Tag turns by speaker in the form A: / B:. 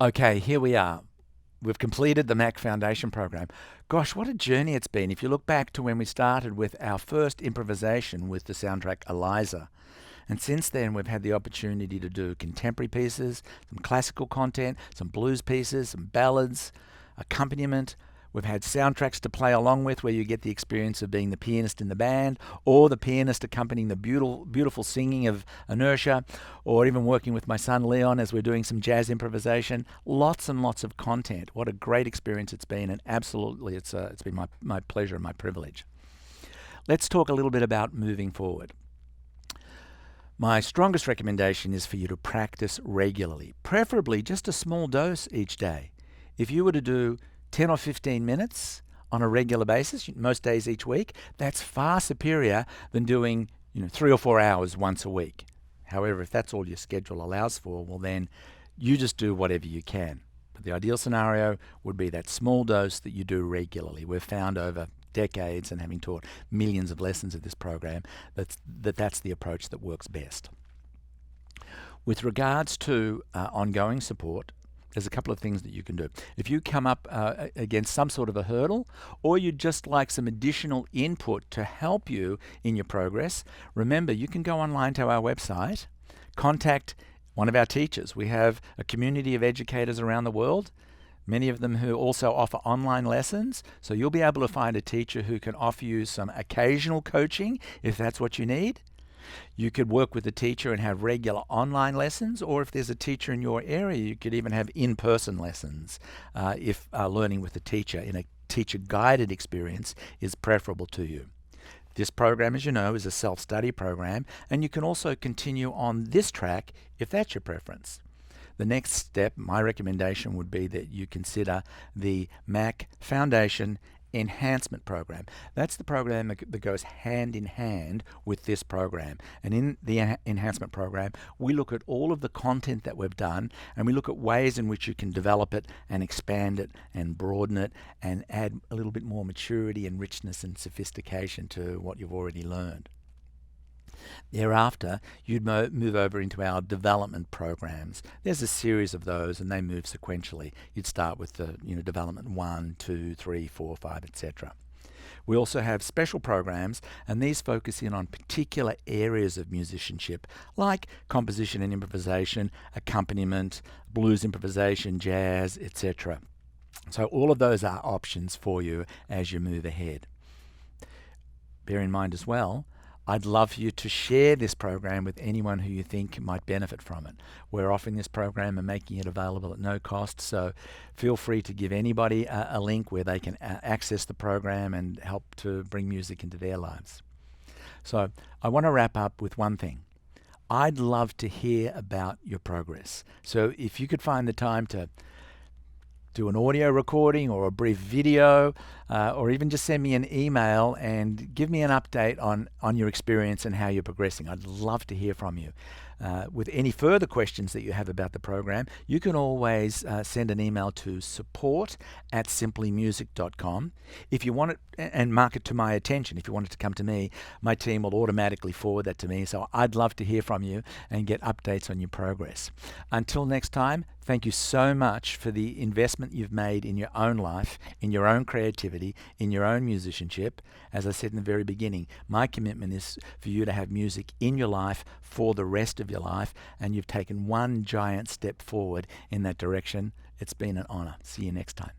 A: Okay, here we are. We've completed the Mac Foundation program. Gosh, what a journey it's been. If you look back to when we started with our first improvisation with the soundtrack Eliza. And since then, we've had the opportunity to do contemporary pieces, some classical content, some blues pieces, some ballads, accompaniment. We've had soundtracks to play along with where you get the experience of being the pianist in the band or the pianist accompanying the beautiful singing of Inertia, or even working with my son Leon as we're doing some jazz improvisation. Lots and lots of content. What a great experience it's been, and absolutely it's been my pleasure and my privilege. Let's talk a little bit about moving forward. My strongest recommendation is for you to practice regularly, preferably just a small dose each day. If you were to do 10 or 15 minutes on a regular basis, most days each week, that's far superior than doing 3 or 4 hours once a week. However, if that's all your schedule allows for, well then you just do whatever you can. But the ideal scenario would be that small dose that you do regularly. We've found over decades, and having taught millions of lessons of this program, that's the approach that works best. With regards to ongoing support, there's a couple of things that you can do. If you come up against some sort of a hurdle, or you'd just like some additional input to help you in your progress, remember you can go online to our website, contact one of our teachers. We have a community of educators around the world, many of them who also offer online lessons, so you'll be able to find a teacher who can offer you some occasional coaching if that's what you need. You could work with a teacher and have regular online lessons, or if there's a teacher in your area, you could even have in-person lessons if learning with a teacher in a teacher-guided experience is preferable to you. This program, as you know, is a self-study program, and you can also continue on this track if that's your preference. The next step, my recommendation would be that you consider the Mac Foundation Enhancement Program. That's the program that goes hand in hand with this program. And in the Enhancement Program, we look at all of the content that we've done, and we look at ways in which you can develop it and expand it and broaden it and add a little bit more maturity and richness and sophistication to what you've already learned. Thereafter, you'd move over into our development programs. There's a series of those, and they move sequentially. You'd start with the development 1, 2, 3, 4, 5, etc. We also have special programs, and these focus in on particular areas of musicianship, like composition and improvisation, accompaniment, blues improvisation, jazz, etc. So all of those are options for you as you move ahead. Bear in mind as well, I'd love for you to share this program with anyone who you think might benefit from it. We're offering this program and making it available at no cost, so feel free to give anybody a link where they can access the program and help to bring music into their lives. So I want to wrap up with one thing. I'd love to hear about your progress. So if you could find the time to do an audio recording or a brief video, or even just send me an email and give me an update on your experience and how you're progressing. I'd love to hear from you. With any further questions that you have about the program, you can always send an email to support@simplymusic.com. If you want it, and mark it to my attention, if you want it to come to me, my team will automatically forward that to me. So I'd love to hear from you and get updates on your progress. Until next time, thank you so much for the investment you've made in your own life, in your own creativity, in your own musicianship. As I said in the very beginning, my commitment is for you to have music in your life for the rest of your life, and you've taken one giant step forward in that direction. It's been an honor. See you next time.